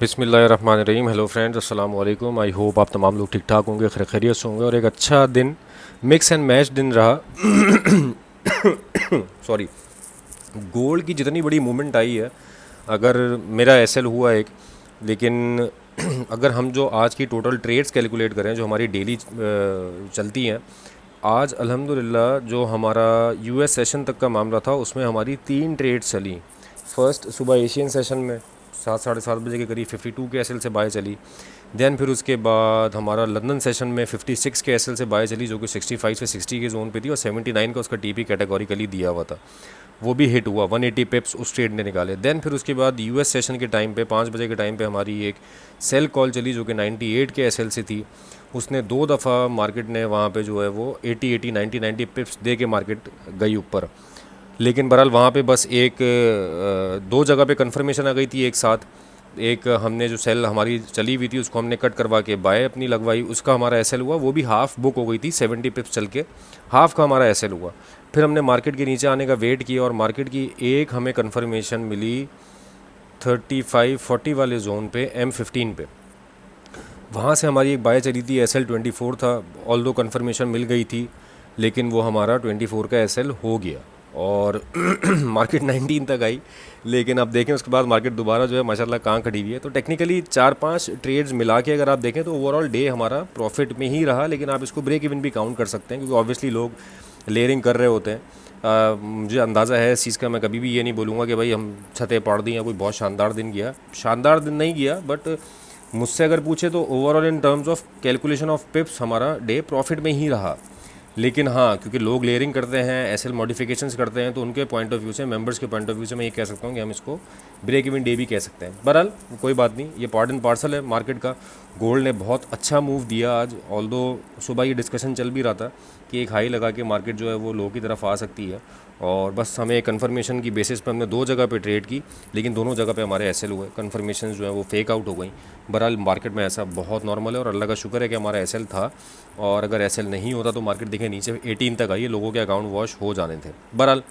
बिस्मिल्लाहिर्रहमानिर्रहीम। Hello friends, अस्सलाम वालेकुम। आई होप आप तमाम लोग ठीक ठाक होंगे, खैरियत से होंगे और एक अच्छा दिन, मिक्स एंड मैच दिन रहा। सॉरी। गोल्ड की जितनी बड़ी मूवमेंट आई है, अगर मेरा एसएल हुआ एक, लेकिन अगर हम जो आज की टोटल ट्रेड्स कैलकुलेट करें जो हमारी डेली चलती हैं, आज अल्हम्दुलिल्लाह जो हमारा यूएस सेशन तक का मामला था उसमें हमारी 3 ट्रेड्स चली। फर्स्ट सुबह एशियन सेशन में 7 साढ़े 7 बजे के करीब 52 के एसएल से बाय चली। देन फिर उसके बाद हमारा लंदन सेशन में 56 के एसएल से बाय चली, जो कि 65 से 60 के जोन पे थी, और 79 का उसका टीपी कैटेगोरिकली दिया हुआ था, वो भी हिट हुआ। 180 पिप्स उस ट्रेड ने निकाले। देन फिर उसके बाद यूएस सेशन के टाइम पे 5 बजे के टाइम पे हमारी एक सेल कॉल चली जो कि 98 के एसएल से थी। उसने 2 दफ़ा मार्केट ने वहाँ पे जो है वो 80 90 पिप्स दे के मार्केट गई ऊपर। लेकिन बहरहाल वहाँ पे बस एक दो जगह पे कंफर्मेशन आ गई थी एक साथ। एक हमने जो सेल हमारी चली हुई थी उसको हमने कट करवा के बाय अपनी लगवाई, उसका हमारा एसएल हुआ, वो भी हाफ़ बुक हो गई थी, 70 पिप्स चल के हाफ़ का हमारा एसएल हुआ। फिर हमने मार्केट के नीचे आने का वेट किया और मार्केट की एक हमें कंफर्मेशन मिली 35-40 वाले जोन पे M15 पे। वहाँ से हमारी एक बाय चली थी, एसएल 24 था। ऑल दो कन्फर्मेशन मिल गई थी, लेकिन वो हमारा 24 का एसएल हो गया और मार्केट 19 तक आई। लेकिन अब देखें उसके बाद मार्केट दोबारा जो है माशाल्लाह कहाँ खड़ी हुई है। तो टेक्निकली 4-5 ट्रेड्स मिला के अगर आप देखें तो ओवरऑल डे हमारा प्रॉफिट में ही रहा, लेकिन आप इसको ब्रेक इवन भी काउंट कर सकते हैं क्योंकि ऑब्वियसली लोग लेयरिंग कर रहे होते हैं। मुझे अंदाज़ा है इस चीज़ का, मैं कभी भी ये नहीं बोलूँगा कि भाई हम छतें पाड़ दी या कोई बहुत शानदार दिन गया। शानदार दिन नहीं गया, बट मुझसे अगर पूछे तो overall in terms of calculation of पिप्स हमारा डे प्रॉफिट में ही रहा। लेकिन हाँ, क्योंकि लोग लेयरिंग करते हैं, एसएल मॉडिफिकेशंस करते हैं, तो उनके पॉइंट ऑफ व्यू से, मेंबर्स के पॉइंट ऑफ व्यू से मैं ये कह सकता हूँ कि हम इसको ब्रेक इवन डे भी कह सकते हैं। बहरहाल कोई बात नहीं, ये पार्ट एंड पार्सल है मार्केट का। गोल्ड ने बहुत अच्छा मूव दिया आज, ऑल्दो सुबह ये डिस्कशन चल भी रहा था कि एक हाई लगा के मार्केट जो है वो लो की तरफ आ सकती है, और बस हमें कंफर्मेशन की बेसिस पे हमने 2 जगह पे ट्रेड की, लेकिन दोनों जगह पे हमारे एसएल हुए। कंफर्मेशन जो है वो फेक आउट हो गई। बहरहाल मार्केट में ऐसा बहुत नॉर्मल है और अल्लाह का शुक्र है कि हमारा एसएल था, और अगर एसएल नहीं होता तो मार्केट देखें नीचे 18 तक आई है, लोगों के अकाउंट वॉश हो जाने थे। बहरहाल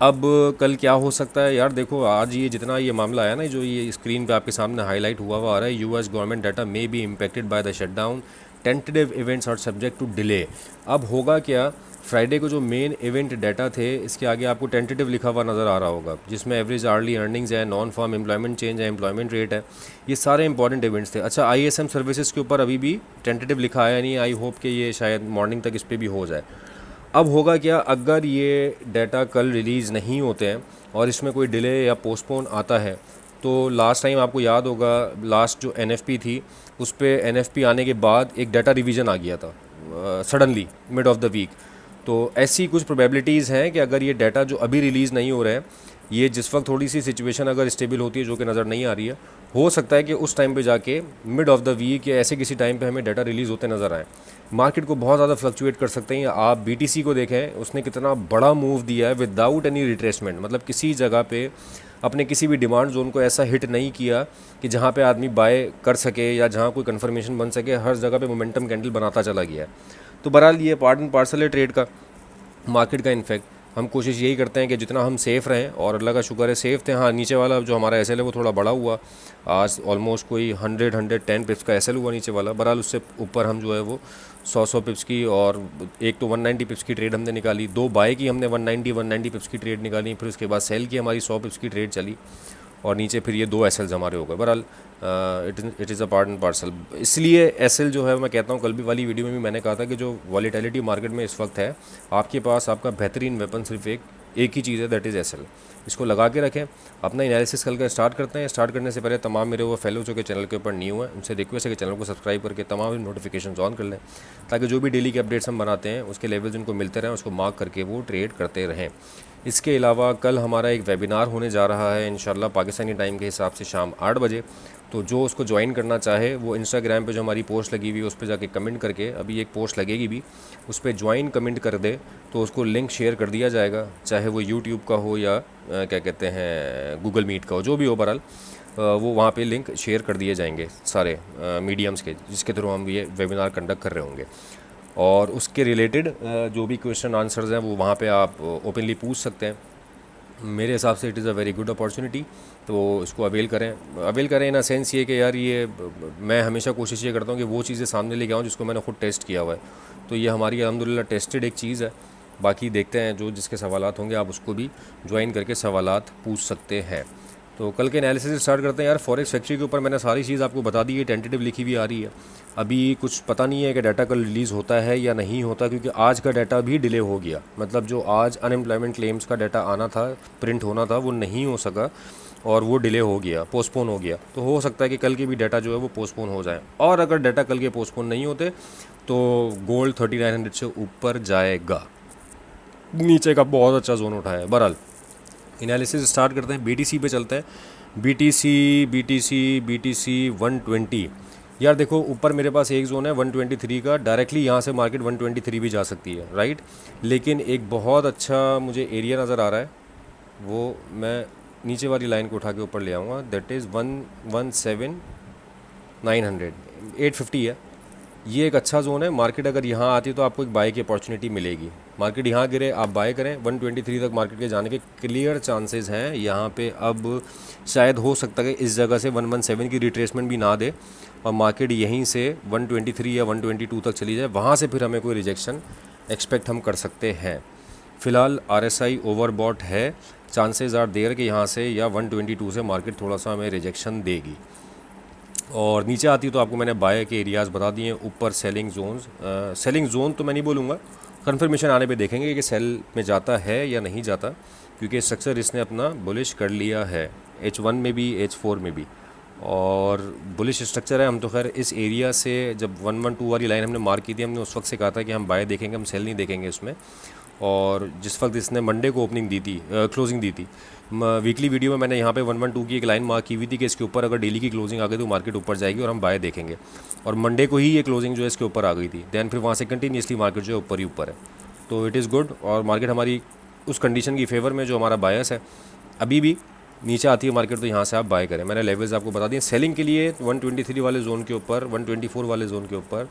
अब कल क्या हो सकता है यार, देखो आज ये जितना ये मामला आया ना, जो ये स्क्रीन पे आपके सामने हाईलाइट हुआ हुआ आ रहा है, US government data may be impacted by the shutdown, tentative events are subject to delay. अब होगा क्या, फ्राइडे को जो मेन इवेंट डाटा थे, इसके आगे आपको टेंटेटिव लिखा हुआ नज़र आ रहा होगा, जिसमें एवरेज आर्ली अर्निंग्स है, नॉन फार्म एम्प्लॉयमेंट चेंज है, एम्प्लॉयमेंट रेट है, ये सारे इंपॉर्टेंट इवेंट्स थे। अच्छा, आईएसएम सर्विसेज के ऊपर अभी भी टेंटेटिव लिखा आया नहीं, आई होप कि ये शायद मॉर्निंग तक इस पर भी हो जाए। अब होगा क्या, अगर ये डाटा कल रिलीज़ नहीं होते हैं और इसमें कोई डिले या पोस्टपोन आता है, तो लास्ट टाइम आपको याद होगा, लास्ट जो एनएफपी थी उस पे एनएफपी आने के बाद एक डाटा रिवीजन आ गया था suddenly mid of the week. तो ऐसी कुछ प्रोबेबिलिटीज़ हैं कि अगर ये डाटा जो अभी रिलीज़ नहीं हो रहे हैं, ये जिस वक्त थोड़ी सी सिचुएशन अगर स्टेबल होती है, जो कि नज़र नहीं आ रही है, हो सकता है कि उस टाइम पे जाके मिड ऑफ द वीक या ऐसे किसी टाइम पे हमें डाटा रिलीज़ होते नज़र आए। मार्केट को बहुत ज़्यादा फ्लक्चुएट कर सकते हैं। आप बीटीसी को देखें, उसने कितना बड़ा मूव दिया है विदाउट एनी रिट्रेसमेंट, मतलब किसी जगह पे अपने किसी भी डिमांड जोन को ऐसा हिट नहीं किया कि जहाँ पे आदमी बाय कर सके या जहाँ कोई कन्फर्मेशन बन सके, हर जगह पे मोमेंटम कैंडल बनाता चला गया है। तो बहरहाल ये पार्ट एंड पार्सल है ट्रेड का, मार्केट का। इनफैक्ट हम कोशिश यही करते हैं कि जितना हम सेफ़ रहें, और अल्लाह का शुक्र है सेफ़ थे। हाँ, नीचे वाला जो हमारा एसएल है वो थोड़ा बड़ा हुआ, आज ऑलमोस्ट कोई 110 पिप्स का एसएल हुआ नीचे वाला। बहरहाल उससे ऊपर हम जो है वो 100 पिप्स की, और एक तो 190 पिप्स की ट्रेड हमने निकाली, 2 बाय की हमने 190 पिप्स की ट्रेड निकाली, फिर उसके बाद सेल की हमारी 100 पिप्स की ट्रेड चली, और नीचे फिर ये 2 एसएल्स हमारे हो गए। बहरहाल it is a part and parcel. इसलिए एसएल जो है, मैं कहता हूँ, कल भी वाली वीडियो में भी मैंने कहा था कि जो वॉलीटिलिटी मार्केट में इस वक्त है, आपके पास आपका बेहतरीन वेपन सिर्फ एक ही चीज़ है, दैट इज़ एसएल। इसको लगा के रखें। अपना एनालिसिस कल का स्टार्ट करते हैं। स्टार्ट करने से पहले तमाम मेरे वो फेलो जो के चैनल के ऊपर न्यू हैं, उनसे रिक्वेस्ट है कि चैनल को सब्सक्राइब करके तमाम नोटिफिकेशन ऑन कर लें, ताकि जो भी डेली के अपडेट्स हम बनाते हैं उसके लेवल्स उनको मिलते रहें, उसको मार्क करके वो ट्रेड करते रहें। इसके अलावा कल हमारा एक वेबिनार होने जा रहा है इंशाल्लाह पाकिस्तानी टाइम के हिसाब से शाम 8 बजे। तो जो उसको ज्वाइन करना चाहे वो इंस्टाग्राम पे जो हमारी पोस्ट लगी हुई है उस पर जाके कमेंट करके, अभी एक पोस्ट लगेगी भी, उस पर ज्वाइन कमेंट कर दे तो उसको लिंक शेयर कर दिया जाएगा, चाहे वो यूट्यूब का हो या क्या कहते हैं गूगल मीट का हो, जो भी हो। बहरहाल वो वहाँ पे लिंक शेयर कर दिए जाएंगे सारे मीडियम्स के, जिसके थ्रू हम ये वेबिनार कंडक्ट कर रहे होंगे। और उसके रिलेटेड जो भी क्वेश्चन आंसर्स हैं वो वहाँ पे आप ओपनली पूछ सकते हैं। मेरे हिसाब से it is a very good opportunity. तो इसको अवेल करें इन अ सेंस ये कि यार ये मैं हमेशा कोशिश ये करता हूँ कि वो चीज़ें सामने लेके आऊँ जिसको मैंने खुद टेस्ट किया हुआ है। तो ये हमारी अल्हम्दुलिल्लाह टेस्टेड एक चीज़ है। बाकी देखते हैं, जो जिसके सवालात होंगे आप उसको भी ज्वाइन करके सवालात पूछ सकते हैं। तो कल के एनालिसिस स्टार्ट करते हैं यार। फॉरेक्स फैक्ट्री के ऊपर मैंने सारी चीज़ आपको बता दी है, टेंटेटिव लिखी हुई आ रही है। अभी कुछ पता नहीं है कि डाटा कल रिलीज़ होता है या नहीं होता, क्योंकि आज का डाटा भी डिले हो गया। मतलब जो आज अनएम्प्लॉयमेंट क्लेम्स का डाटा आना था, प्रिंट होना था, वो नहीं हो सका और वो डिले हो गया, पोस्टपोन हो गया। तो हो सकता है कि कल के भी डाटा जो है वो पोस्टपोन हो जाए। और अगर डाटा कल के पोस्टपोन नहीं होते तो गोल्ड 3900 से ऊपर जाएगा। नीचे का बहुत अच्छा जोन उठाया है। बहरहाल एनालिसिस स्टार्ट करते हैं, बीटीसी पे चलते हैं। बीटीसी 120। यार देखो, ऊपर मेरे पास एक जोन है 123 का, डायरेक्टली यहाँ से मार्केट 123 भी जा सकती है, राइट। लेकिन एक बहुत अच्छा मुझे एरिया नज़र आ रहा है, वो मैं नीचे वाली लाइन को उठा के ऊपर ले आऊँगा। दैट इज़ 117,900, 850 है। ये एक अच्छा जोन है। मार्केट अगर यहाँ आती है तो आपको एक बाय की अपॉर्चुनिटी मिलेगी। मार्केट यहाँ गिरे आप बाय करें। 123 तक मार्केट के जाने के क्लियर चांसेस हैं यहाँ पे। अब शायद हो सकता है कि इस जगह से 117 की रिट्रेसमेंट भी ना दे और मार्केट यहीं से 123 या 122 तक चली जाए। वहाँ से फिर हमें कोई रिजेक्शन एक्सपेक्ट हम कर सकते हैं। फ़िलहाल RSI ओवरबॉट है, चांसेस आर देयर कि यहाँ से या 122 से मार्केट थोड़ा सा हमें रिजेक्शन देगी। और नीचे आती तो आपको मैंने बाय के एरियाज़ बता दिए। ऊपर सेलिंग जोन्स, सेलिंग जोन तो मैं नहीं बोलूँगा, कंफर्मेशन आने पे देखेंगे कि सेल में जाता है या नहीं जाता, क्योंकि स्ट्रक्चर इसने अपना बुलिश कर लिया है, H1 में भी H4 में भी। और बुलिश स्ट्रक्चर है। हम तो खैर इस एरिया से जब 112 वाली लाइन हमने मार्क की थी, हमने उस वक्त से कहा था कि हम बाय देखेंगे, हम सेल नहीं देखेंगे इसमें। और जिस वक्त इसने मंडे को ओपनिंग दी थी, क्लोजिंग दी थी, वीकली वीडियो में मैंने यहाँ पे 112 की एक लाइन मार्क की हुई थी कि इसके ऊपर अगर डेली की क्लोजिंग आ गई तो मार्केट ऊपर जाएगी और हम बाय देखेंगे। और मंडे को ही ये क्लोजिंग जो है इसके ऊपर आ गई थी। दैन फिर वहाँ से कंटिन्यूसली मार्केट जो है ऊपर ही ऊपर है। तो इट इज़ गुड। और मार्केट हमारी उस कंडीशन की फेवर में जो हमारा बायस है। अभी भी नीचे आती है मार्केट तो यहाँ से आप बाय करें। मैंने लेवल्स आपको बता दिए। सेलिंग के लिए 123 वाले जोन के ऊपर, 124 वाले जोन के ऊपर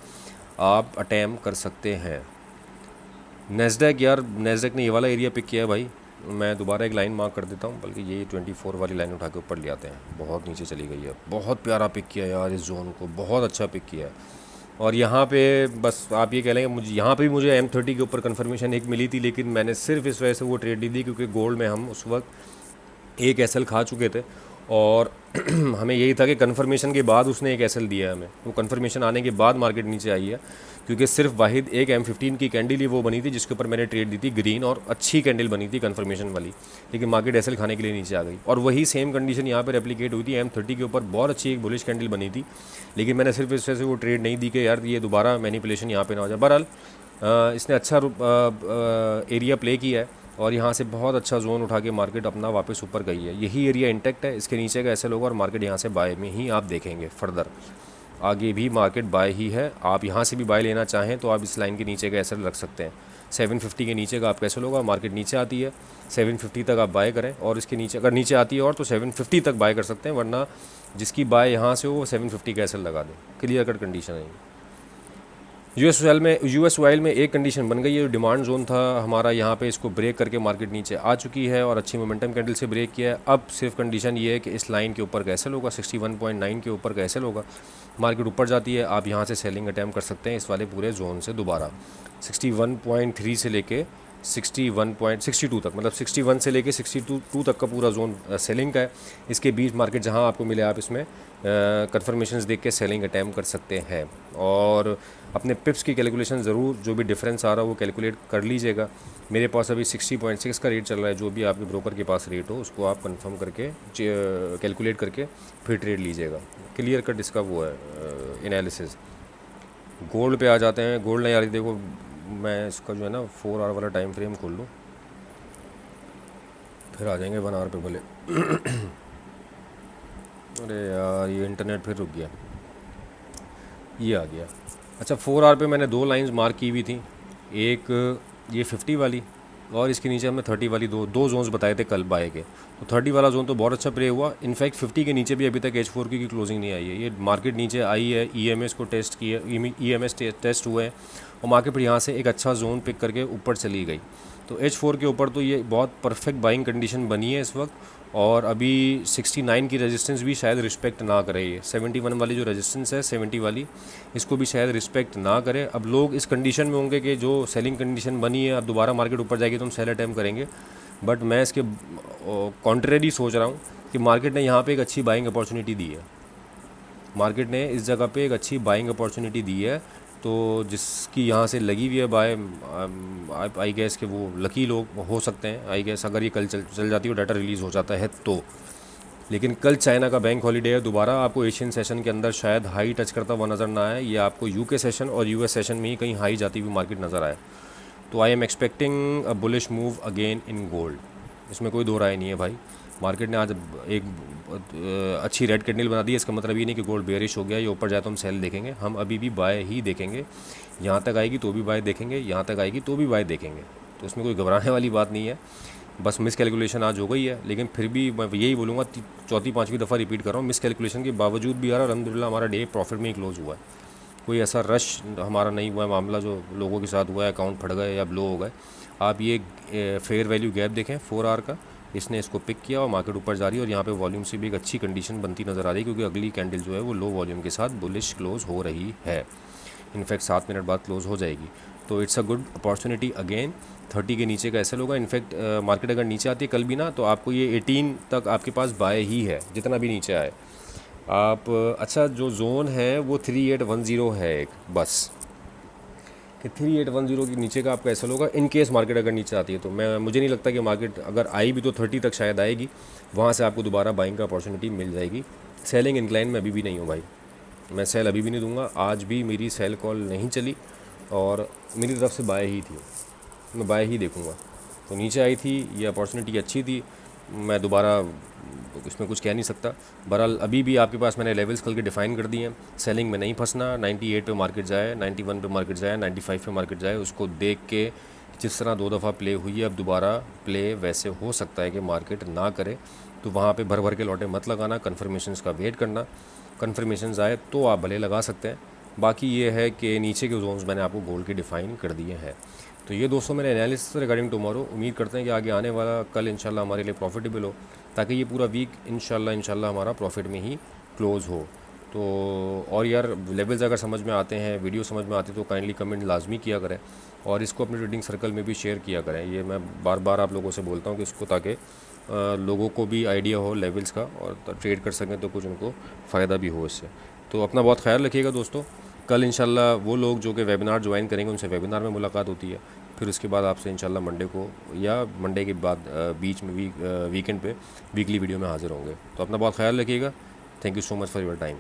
आप अटैम्प कर सकते हैं। नेस्डैक, यार नेस्डैक ने ये वाला एरिया पिक किया है भाई। मैं दोबारा एक लाइन मार्क कर देता हूँ, बल्कि ये 24 वाली लाइन उठा के ऊपर ले आते हैं। बहुत नीचे चली गई है। बहुत प्यारा पिक किया यार, इस जोन को बहुत अच्छा पिक किया है। और यहाँ पे बस आप ये कह लेंगे, मुझे यहाँ पे भी मुझे M30 के ऊपर कंफर्मेशन एक मिली थी, लेकिन मैंने सिर्फ इस वजह से वो ट्रेड ली थी क्योंकि गोल्ड में हम उस वक्त एक एसएल खा चुके थे और हमें यही था कि कंफर्मेशन के बाद उसने एक एसएल दिया है हमें। वो कंफर्मेशन आने के बाद मार्केट नीचे आई है, क्योंकि सिर्फ वाहिद एक M15 की कैंडल ही वो बनी थी जिसके ऊपर मैंने ट्रेड दी थी ग्रीन, और अच्छी कैंडल बनी थी कंफर्मेशन वाली। लेकिन मार्केट एसएल खाने के लिए नीचे आ गई और वही सेम कंडीशन यहाँ पर रेप्लिकेट हुई थी। M30 के ऊपर बहुत अच्छी एक बुलिश कैंडल बनी थी, लेकिन मैंने सिर्फ इस वजह से वो ट्रेड नहीं दी कि यार ये दोबारा मैनिपुलेशन यहाँ पे ना हो जाए। बहरहाल इसने अच्छा एरिया प्ले किया है और यहाँ से बहुत अच्छा जोन उठा के मार्केट अपना वापस ऊपर गई है। यही एरिया इंटैक्ट है, इसके नीचे का ऐसे लोग और मार्केट यहाँ से बाय में ही आप देखेंगे। फर्दर आगे भी मार्केट बाय ही है। आप यहाँ से भी बाय लेना चाहें तो आप इस लाइन के नीचे का ऐसे रख सकते हैं। 750 के नीचे का आप कैसे लोगा, मार्केट नीचे आती है 750 तक आप बाय करें, और इसके नीचे अगर नीचे आती है और तो 750 तक बाय कर सकते हैं, वरना जिसकी बाय यहाँ से हो वो 750 का ऐसे लगा दें। क्लियर कट कंडीशन है। यूएस ऑयल में एक कंडीशन बन गई है। डिमांड जोन था हमारा यहाँ पे, इसको ब्रेक करके मार्केट नीचे आ चुकी है और अच्छी मोमेंटम कैंडल से ब्रेक किया है। अब सिर्फ कंडीशन ये है कि इस लाइन के ऊपर कैसे होगा, 61.9 के ऊपर कैसे होगा। मार्केट ऊपर जाती है, आप यहाँ से सेलिंग अटैम्प्ट कर सकते हैं इस वाले पूरे जोन से दोबारा। 61.3 से लेके 61.62 तक, मतलब 61 से लेके 62 तक का पूरा जोन सेलिंग का है। इसके बीच मार्केट जहां आपको मिले आप इसमें कंफर्मेशंस देख के सेलिंग अटैम्प्ट कर सकते हैं। और अपने पिप्स की कैलकुलेशन ज़रूर, जो भी डिफरेंस आ रहा है वो कैलकुलेट कर लीजिएगा। मेरे पास अभी 60.6 का रेट चल रहा है। जो भी आपके ब्रोकर के पास रेट हो उसको आप कंफर्म करके कैलकुलेट करके फिर ट्रेड लीजिएगा। क्लियर कट इसका वो है एनालिसिस। गोल्ड पे आ जाते हैं। गोल्ड ने यार देखो, मैं इसका जो है ना 4 आवर वाला टाइम फ्रेम खोल लूँ, फिर आ जाएंगे 1 आवर पे बोले। अरे यार ये इंटरनेट फिर रुक गया, ये आ गया। अच्छा, 4 आवर पे मैंने 2 लाइंस मार्क की हुई थी, एक ये 50 वाली और इसके नीचे हमने 30 वाली, दो जोन्स बताए थे कल बाय के। तो 30 वाला जोन तो बहुत अच्छा प्ले हुआ। इनफैक्ट 50 के नीचे भी अभी तक H4 की क्लोजिंग नहीं आई है। ये मार्केट नीचे आई है, EMS को टेस्ट किया, EMS टेस्ट हुए हैं और मार्केट फिर यहाँ से एक अच्छा जोन पिक करके ऊपर चली गई। तो तो H4 के ऊपर तो ये बहुत परफेक्ट बाइंग कंडीशन बनी है इस वक्त, और अभी 69 की रेजिस्टेंस भी शायद रिस्पेक्ट ना करे। ये 71 वाली जो रेजिस्टेंस है 70 वाली, इसको भी शायद रिस्पेक्ट ना करे। अब लोग इस कंडीशन में होंगे कि जो सेलिंग कंडीशन बनी है, अब दोबारा मार्केट ऊपर जाएगी तो हम सेल अटैम्प्ट करेंगे, बट मैं इसके कॉन्ट्रेरी सोच रहा हूँ कि मार्केट ने यहाँ पे एक अच्छी बाइंग अपॉर्चुनिटी दी है। मार्केट ने इस जगह पे एक अच्छी बाइंग अपॉर्चुनिटी दी है, तो जिसकी यहाँ से लगी हुई है बाय, आई गेस कि वो लकी लोग हो सकते हैं। आई गेस अगर ये कल चल जाती है, डाटा रिलीज़ हो जाता है तो। लेकिन कल चाइना का बैंक हॉलीडे है, दोबारा आपको एशियन सेशन के अंदर शायद हाई टच करता हुआ नज़र ना आए, ये आपको यूके सेशन और यूएस सेशन में ही कहीं हाई जाती हुई मार्केट नज़र आए। तो I am expecting a bullish move again in gold, इसमें कोई दो राय नहीं है भाई। मार्केट ने आज एक अच्छी रेड कैंडल बना दी है, इसका मतलब ये नहीं कि गोल्ड बेयरिश हो गया, ये ऊपर जाए तो हम सेल देखेंगे, हम अभी भी बाय ही देखेंगे। यहाँ तक आएगी तो भी बाय देखेंगे, यहाँ तक आएगी तो भी बाय देखेंगे, तो इसमें कोई घबराने वाली बात नहीं है। बस मिस कैलकुलेशन आज हो गई है, लेकिन फिर भी मैं यही बोलूँगा, चौथी पाँचवीं दफ़ा रिपीट कर रहा हूँ, मिस कैलकुलेशन के बावजूद भी यार अल्हम्दुलिल्लाह हमारा डे प्रॉफिट में ही क्लोज हुआ है। कोई ऐसा रश हमारा नहीं हुआ है, मामला जो लोगों के साथ हुआ है अकाउंट फट गए या ब्लो हो गए। आप ये फेयर वैल्यू गैप देखें 4 आवर का, इसने इसको पिक किया और मार्केट ऊपर जा रही है, और यहाँ पे वॉल्यूम से भी एक अच्छी कंडीशन बनती नज़र आ रही है, क्योंकि अगली कैंडल जो है वो लो वॉल्यूम के साथ बुलिश क्लोज हो रही है। इनफैक्ट 7 मिनट बाद क्लोज हो जाएगी, तो it's a good opportunity again. 30 के नीचे का ऐसे होगा। इनफैक्ट मार्केट अगर नीचे आती है कल भी ना, तो आपको ये 18 तक आपके पास बाय ही है, जितना भी नीचे आए आप। अच्छा, जो जोन है वो 3810 है एक, बस कि 3810 के नीचे का आपका ऐसा होगा। इन केस मार्केट अगर नीचे आती है तो मुझे नहीं लगता कि मार्केट अगर आई भी तो 30 तक शायद आएगी, वहाँ से आपको दोबारा बाइंग का अपॉर्चुनिटी मिल जाएगी। सेलिंग इंक्लाइन में अभी भी नहीं हूँ भाई, मैं सेल अभी भी नहीं दूंगा। आज भी मेरी सेल कॉल नहीं चली और मेरी तरफ से बाय ही थी, मैं बाय ही देखूंगा। तो नीचे आई थी, ये अपॉर्चुनिटी अच्छी थी, मैं दोबारा इसमें कुछ कह नहीं सकता। बहरहाल अभी भी आपके पास मैंने लेवल्स कल के डिफ़ाइन कर दिए हैं। सेलिंग में नहीं फंसना, 98 पे मार्केट जाए, 91 पे मार्केट जाए, 95 पे मार्केट जाए, उसको देख के जिस तरह 2 दफ़ा प्ले हुई है अब दोबारा प्ले वैसे हो सकता है कि मार्केट ना करे, तो वहाँ पे भर भर के लौटे मत लगाना, कन्फर्मेशंस का वेट करना। कन्फर्मेशंस आए तो आप भले लगा सकते हैं, बाकी ये है कि नीचे के जोन्स मैंने आपको गोल्ड के डिफ़ाइन कर दिए हैं। तो ये दोस्तों मेरे एनालिसिस रिगार्डिंग टुमारो। उम्मीद करते हैं कि आगे आने वाला कल इंशाल्लाह हमारे लिए प्रॉफिटेबल हो, ताकि ये पूरा वीक इंशाल्लाह हमारा प्रॉफिट में ही क्लोज़ हो। तो और यार लेवल्स अगर समझ में आते हैं, वीडियो समझ में आती है, तो काइंडली कमेंट लाजमी किया करें और इसको अपने ट्रेडिंग सर्कल में भी शेयर किया करें। ये मैं बार बार आप लोगों से बोलता हूँ कि इसको, ताकि लोगों को भी आइडिया हो लेवल्स का और ट्रेड कर सकें, तो कुछ उनको फ़ायदा भी हो इससे। तो अपना बहुत ख्याल रखिएगा दोस्तों। कल इंशाल्लाह वो लोग जो कि वेबिनार ज्वाइन करेंगे उनसे वेबिनार में मुलाकात होती है, फिर उसके बाद आपसे इंशाल्लाह मंडे को या मंडे के बाद बीच में वीकेंड पे वीकली वीडियो में हाज़िर होंगे। तो अपना बहुत ख्याल रखिएगा। Thank you so much for your time.